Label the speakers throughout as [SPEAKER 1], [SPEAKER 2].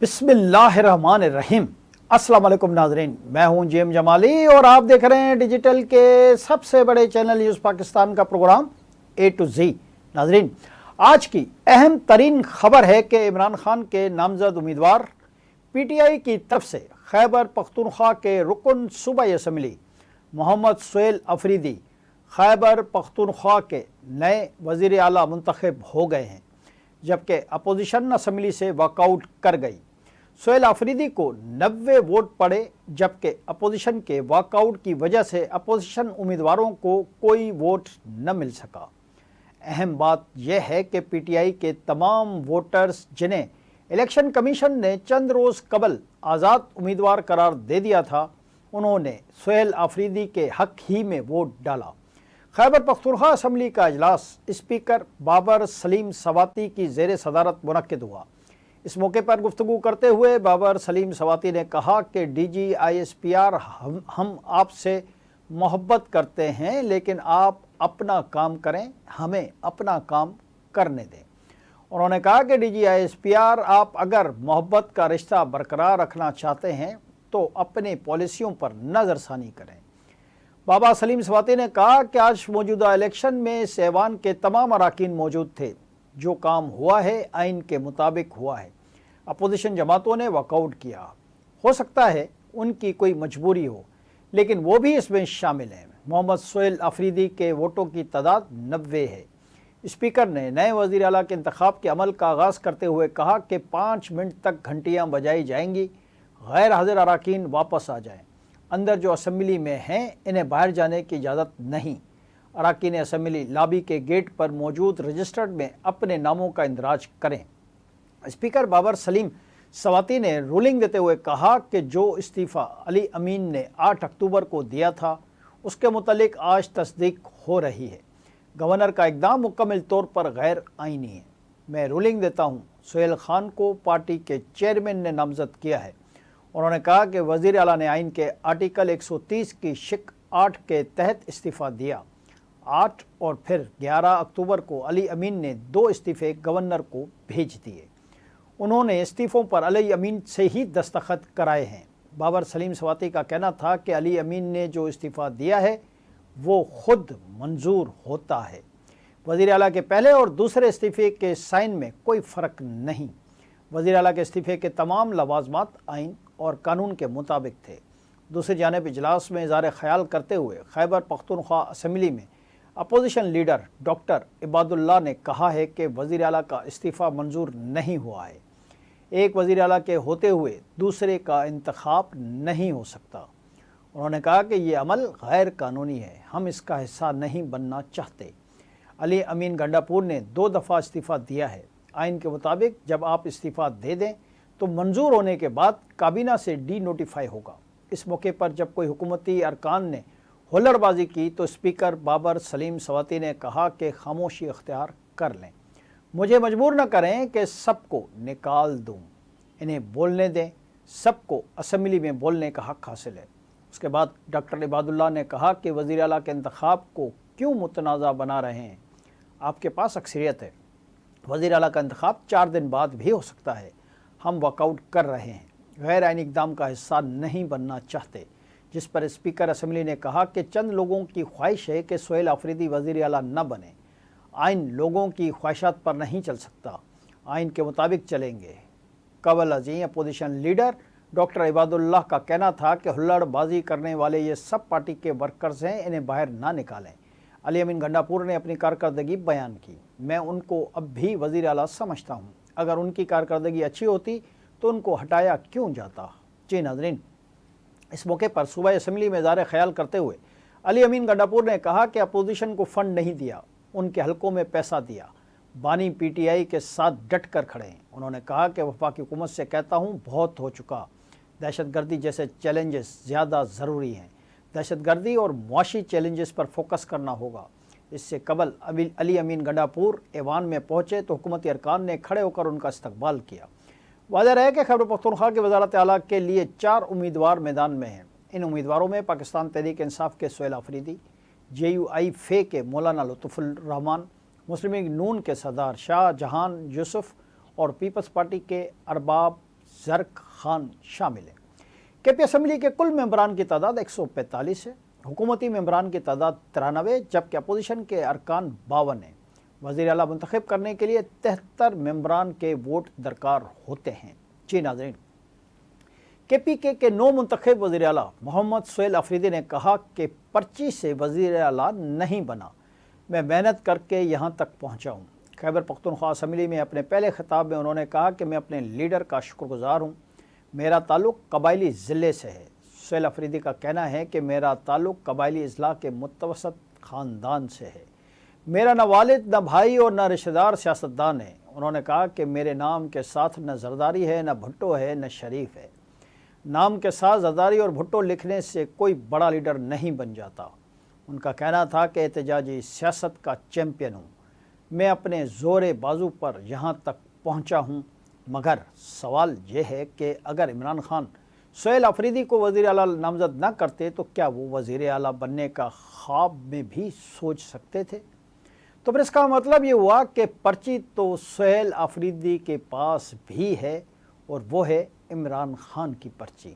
[SPEAKER 1] बिस्मिल्लाहिर्रहमानिर्रहीम। अस्सलाम वालेकुम नाजरीन, मैं हूं जेएम जमाली और आप देख रहे हैं डिजिटल के सबसे बड़े चैनल न्यूज़ पाकिस्तान का प्रोग्राम ए टू जी। नाजरीन, आज की अहम तरीन खबर है कि इमरान खान के नामजद उम्मीदवार पीटीआई की तरफ से खैबर पख्तूनख्वा के रुकन सूबाई असम्बली मोहम्मद सुहेल अफरीदी खैबर पख्तूनख्वा के नए वज़ीर आला मुंतखब हो गए हैं, जबकि अपोजिशन असम्बली से वॉकआउट कर गई। सुहेल अफरीदी को 90 वोट पड़े, जबकि अपोजिशन के वॉकआउट की वजह से अपोजिशन उम्मीदवारों को कोई वोट न मिल सका। अहम बात यह है कि पीटीआई के तमाम वोटर्स जिन्हें इलेक्शन कमीशन ने चंद रोज़ कबल आज़ाद उम्मीदवार करार दे दिया था, उन्होंने सुहेल अफरीदी के हक ही में वोट डाला। खैबर पख्तूनख्वा असम्बली का इजलास स्पीकर बाबर सलीम सवाती की ज़ेर सदारत मुनक्किद हुआ। इस मौके पर गुफ्तगू करते हुए बाबर सलीम सवाती ने कहा कि DGISPR हम आपसे मोहब्बत करते हैं, लेकिन आप अपना काम करें, हमें अपना काम करने दें। उन्होंने कहा कि DGISPR आप अगर मोहब्बत का रिश्ता बरकरार रखना चाहते हैं तो अपनी पॉलिसियों पर नज़रसानी करें। बाबा सलीम सवाती ने कहा कि आज मौजूदा इलेक्शन में इस ऐवान के तमाम अरकान मौजूद थे। जो काम हुआ है आइन के मुताबिक हुआ है। अपोजिशन जमातों ने वॉकआउट किया, हो सकता है उनकी कोई मजबूरी हो, लेकिन वो भी इसमें शामिल हैं। मोहम्मद सुहेल अफरीदी के वोटों की तादाद 90 है। स्पीकर ने नए वज़ीर आला के इंतखाब के अमल का आगाज़ करते हुए कहा कि 5 मिनट तक घंटियाँ बजाई जाएंगी, गैर हाजिर अरकान वापस आ जाएँ। अंदर जो असम्बली में हैं इन्हें बाहर जाने की इजाज़त नहीं। अरकान असम्बली लॉबी के गेट पर मौजूद रजिस्टर्ड में अपने नामों का इंदराज करें। स्पीकर बाबर सलीम सवाती ने रूलिंग देते हुए कहा कि जो इस्तीफ़ा अली अमीन ने 8 अक्टूबर को दिया था, उसके मुतालिक आज तस्दीक हो रही है। गवर्नर का इक़दाम मुकम्मल तौर पर गैर आइनी है। मैं रूलिंग देता हूँ, सुहेल खान को पार्टी के चेयरमैन ने नामजद किया है। उन्होंने कहा कि वज़ीर आला ने आइन के आर्टिकल 130 की शिक 8 के तहत इस्तीफ़ा दिया। 8 और फिर 11 अक्टूबर को अली अमीन ने 2 इस्तीफ़े गवर्नर को भेज दिए। उन्होंने इस्तीफ़ों पर अली अमीन से ही दस्तखत कराए हैं। बाबर सलीम सवाती का कहना था कि अली अमीन ने जो इस्तीफ़ा दिया है वो खुद मंजूर होता है। वज़ीर आला के पहले और दूसरे इस्तीफ़े के साइन में कोई फ़र्क नहीं। वज़ीर आला के इस्तीफ़े के तमाम लवाज़मात आइन और कानून के मुताबिक थे। दूसरी जानिब इजलास में इज़हार ख़याल करते हुए खैबर पख्तूनख्वा असम्बली में अपोजिशन लीडर डॉक्टर इबादुल्लाह ने कहा है कि वज़ीर आला का इस्तीफ़ा मंजूर नहीं हुआ है। एक वज़ीर आला के होते हुए दूसरे का इंतखाब नहीं हो सकता। उन्होंने कहा कि ये अमल गैर कानूनी है, हम इसका हिस्सा नहीं बनना चाहते। अली अमीन गंडापुर ने 2 दफ़ा इस्तीफ़ा दिया है। आइन के मुताबिक जब आप इस्तीफ़ा दे दें तो मंजूर होने के बाद काबीना से डी नोटिफाई होगा। इस मौके पर जब कोई हुकूमती अरकान ने हुल्लड़बाजी की तो स्पीकर बाबर सलीम सवाती ने कहा कि खामोशी इख्तियार कर लें, मुझे मजबूर न करें कि सबको निकाल दूँ, इन्हें बोलने दें, सबको असम्बली में बोलने का हक़ हासिल है। उसके बाद डॉक्टर इबादुल्लाह ने कहा कि वज़ीर आला के इंतखाब को क्यों मुतनाज़ा बना रहे हैं, आपके पास अक्सरियत है। वज़ीर आला का इंतखाब 4 दिन बाद भी हो सकता है। हम वॉकआउट कर रहे हैं, गैर आइनी इक़दाम का हिस्सा नहीं बनना चाहते। जिस पर स्पीकर असम्बली ने कहा कि चंद लोगों की ख्वाहिश है कि सुहेल अफरीदी वज़ीर आला न बने। आइन लोगों की ख्वाहिशात पर नहीं चल सकता, आइन के मुताबिक चलेंगे। कबल अज़ीं अपोजिशन लीडर डॉक्टर इबादुल्लाह का कहना था कि हुल्लड़बाजी करने वाले ये सब पार्टी के वर्कर्स हैं, इन्हें बाहर ना निकालें। अली अमीन गंडापुर ने अपनी कारकर्दगी बयान की। मैं उनको अब भी वज़ीर आला समझता हूँ, अगर उनकी कारकर्दगी अच्छी होती तो उनको हटाया क्यों जाता। जी नाज़रीन, इस मौके पर सूबाई असम्बली में इज़हार ख़याल करते हुए अली अमीन गंडापुर ने कहा कि अपोजिशन को फ़ंड नहीं दिया, उनके हलकों में पैसा दिया। बानी PTI के साथ डट कर खड़े हैं। उन्होंने कहा कि वफाकी हुकूमत से कहता हूँ, बहुत हो चुका। दहशतगर्दी जैसे चैलेंजेस ज़्यादा ज़रूरी हैं। दहशतगर्दी और मुआशी चैलेंजेस पर फोकस करना होगा। इससे कबल अली अमीन गंडापुर ऐवान में पहुँचे तो हुकूमती अरकान ने खड़े होकर उनका इस्तकबाल किया। वाज़ेह रहे कि खैबर पख्तूनख्वा की वज़ारत आला के लिए 4 उम्मीदवार मैदान में हैं। इन उम्मीदवारों में पाकिस्तान तहरीक इंसाफ के सुहेल अफरीदी, JUI फे के मौलाना लुत्फ़ुर रहमान, मुस्लिम लीग नून के सरदार शाह जहान यूसुफ और पीपल्स पार्टी के अरबाब زرق خان شامل ہیں۔ کے پی اسمبلی کے کل ممبران کی تعداد 145 ہے، حکومتی ممبران کی تعداد 93 جبکہ اپوزیشن کے ارکان 52 ہیں۔ وزیر اعلیٰ منتخب کرنے کے لیے 73 ممبران کے ووٹ درکار ہوتے ہیں۔ جی ناظرین، کے پی کے 9 منتخب وزیر اعلیٰ محمد سہیل آفریدی نے کہا کہ پرچی سے وزیر اعلیٰ نہیں بنا، میں محنت کر کے یہاں تک پہنچا ہوں۔ خیبر پختونخوا اسمبلی میں اپنے پہلے خطاب میں انہوں نے کہا کہ میں اپنے لیڈر کا شکر گزار ہوں، میرا تعلق قبائلی ضلع سے ہے۔ سہیل آفریدی کا کہنا ہے کہ میرا تعلق قبائلی اضلاع کے متوسط خاندان سے ہے، میرا نہ والد نہ بھائی اور نہ رشتہ دار سیاستدان ہے۔ انہوں نے کہا کہ میرے نام کے ساتھ نہ زرداری ہے، نہ بھٹو ہے، نہ شریف ہے۔ نام کے ساتھ زرداری اور بھٹو لکھنے سے کوئی بڑا لیڈر نہیں بن جاتا۔ ان کا کہنا تھا کہ احتجاجی سیاست کا چیمپئن ہوں، میں اپنے زور بازو پر یہاں تک پہنچا ہوں، مگر سوال یہ ہے کہ اگر عمران خان سہیل آفریدی کو وزیر اعلیٰ نامزد نہ کرتے تو کیا وہ وزیر اعلیٰ بننے کا خواب میں بھی سوچ سکتے تھے؟ تو پھر اس کا مطلب یہ ہوا کہ پرچی تو سہیل آفریدی کے پاس بھی ہے اور وہ ہے عمران خان کی پرچی،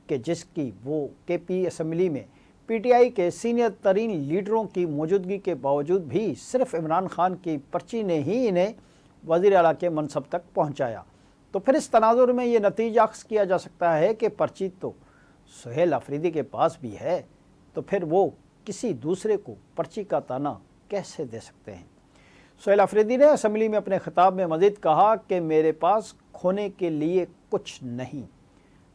[SPEAKER 1] کہ جس کی وہ کے پی اسمبلی میں پی ٹی آئی کے سینئر ترین لیڈروں کی موجودگی کے باوجود بھی صرف عمران خان کی پرچی نے ہی انہیں وزیر اعلیٰ کے منصب تک پہنچایا۔ تو پھر اس تناظر میں یہ نتیجہ اخذ کیا جا سکتا ہے کہ پرچی تو سہیل آفریدی کے پاس بھی ہے، تو پھر وہ کسی دوسرے کو پرچی کا تانا کیسے دے سکتے ہیں؟ سہیل آفریدی نے اسمبلی میں اپنے خطاب میں مزید کہا کہ میرے پاس کھونے کے لیے کچھ نہیں،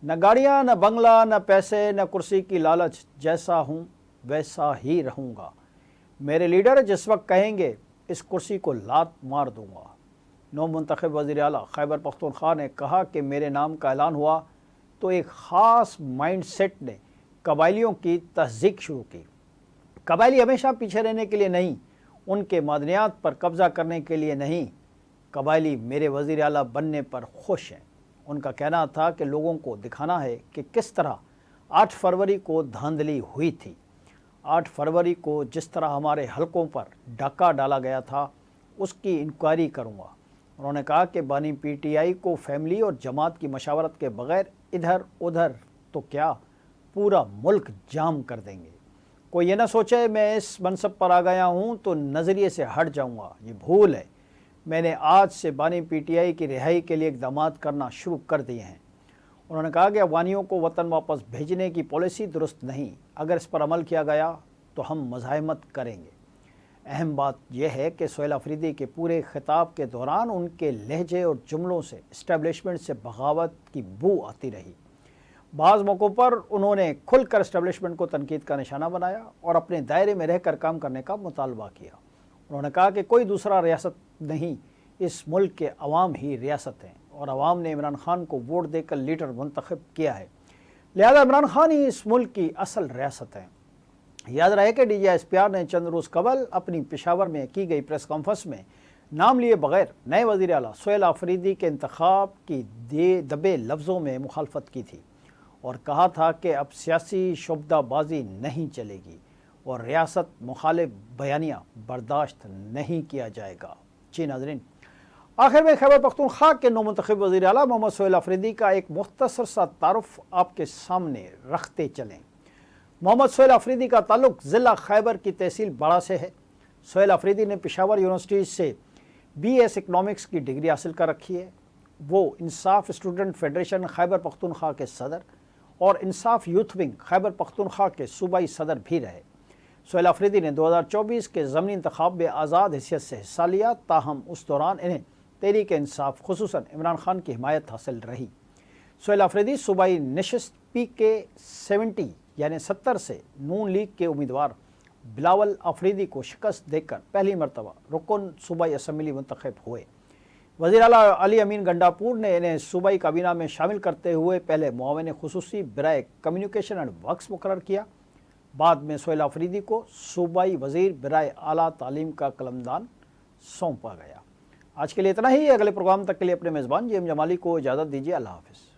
[SPEAKER 1] نہ گاڑیاں، نہ بنگلہ، نہ پیسے، نہ کرسی کی لالچ، جیسا ہوں ویسا ہی رہوں گا۔ میرے لیڈر جس وقت کہیں گے اس کرسی کو لات مار دوں گا۔ 9 منتخب وزیر اعلیٰ خیبر پختونخوا نے کہا کہ میرے نام کا اعلان ہوا تو ایک خاص مائنڈ سیٹ نے قبائلیوں کی تہذیب شروع کی۔ قبائلی ہمیشہ پیچھے رہنے کے لیے نہیں، ان کے معدنیات پر قبضہ کرنے کے لیے نہیں، قبائلی میرے وزیر اعلیٰ بننے پر خوش ہیں۔ ان کا کہنا تھا کہ لوگوں کو دکھانا ہے کہ کس طرح 8 فروری کو دھاندلی ہوئی تھی۔ 8 فروری کو جس طرح ہمارے حلقوں پر ڈاکہ ڈالا گیا تھا اس کی انکوائری کروں گا۔ انہوں نے کہا کہ بانی پی ٹی آئی کو فیملی اور جماعت کی مشاورت کے بغیر ادھر ادھر تو کیا پورا ملک جام کر دیں گے۔ کوئی یہ نہ سوچے میں اس منصب پر آ گیا ہوں تو نظریے سے ہٹ جاؤں گا، یہ بھول ہے۔ میں نے آج سے بانی پی ٹی آئی کی رہائی کے لیے اقدامات کرنا شروع کر دیے ہیں۔ انہوں نے کہا کہ افغانیوں کو وطن واپس بھیجنے کی پالیسی درست نہیں، اگر اس پر عمل کیا گیا تو ہم مزاحمت کریں گے۔ اہم بات یہ ہے کہ سہیل آفریدی کے پورے خطاب کے دوران ان کے لہجے اور جملوں سے اسٹیبلشمنٹ سے بغاوت کی بو آتی رہی۔ بعض موقعوں پر انہوں نے کھل کر اسٹیبلشمنٹ کو تنقید کا نشانہ بنایا اور اپنے دائرے میں رہ کر کام کرنے کا مطالبہ کیا۔ انہوں نے کہا کہ کوئی دوسرا ریاست نہیں، اس ملک کے عوام ہی ریاست ہیں اور عوام نے عمران خان کو ووٹ دے کر لیڈر منتخب کیا ہے، لہذا عمران خان ہی اس ملک کی اصل ریاست ہیں۔ یاد رہے کہ D G S P R نے چند روز قبل اپنی پشاور میں کی گئی پریس کانفرنس میں نام لیے بغیر نئے وزیر اعلیٰ سہیل آفریدی کے انتخاب کی دبے لفظوں میں مخالفت کی تھی اور کہا تھا کہ اب سیاسی شعبدہ بازی نہیں چلے گی اور ریاست مخالف بیانیہ برداشت نہیں کیا جائے گا۔ جی ناظرین، آخر میں خیبر پختونخوا کے 9 منتخب وزیر اعلیٰ محمد سہیل آفریدی کا ایک مختصر سا تعارف آپ کے سامنے رکھتے چلیں۔ محمد سہیل آفریدی کا تعلق ضلع خیبر کی تحصیل باڑہ سے ہے۔ سہیل آفریدی نے پشاور یونیورسٹی سے بی ایس اکنامکس کی ڈگری حاصل کر رکھی ہے۔ وہ انصاف اسٹوڈنٹ فیڈریشن خیبر پختونخوا کے صدر اور انصاف یوتھ ونگ خیبر پختونخوا کے صوبائی صدر بھی رہے۔ سہیل آفریدی نے 2024 کے ضمنی انتخاب میں آزاد حیثیت سے حصہ لیا، تاہم اس دوران انہیں تحریک انصاف خصوصاً عمران خان کی حمایت حاصل رہی۔ سہیل آفریدی صوبائی نشست پی کے 70 سے نون لیگ کے امیدوار بلاول آفریدی کو شکست دے کر پہلی مرتبہ رکن صوبائی اسمبلی منتخب ہوئے۔ وزیر اعلیٰ علی امین گنڈاپور نے انہیں صوبائی کابینہ میں شامل کرتے ہوئے پہلے معاون خصوصی برائے کمیونیکیشن اینڈ ورکس مقرر کیا، بعد میں سہیل آفریدی کو صوبائی وزیر برائے اعلیٰ تعلیم کا قلمدان سونپا گیا۔ آج کے لیے اتنا ہی، اگلے پروگرام تک کے لیے اپنے میزبان جی ایم جمالی کو اجازت دیجیے۔ اللہ حافظ۔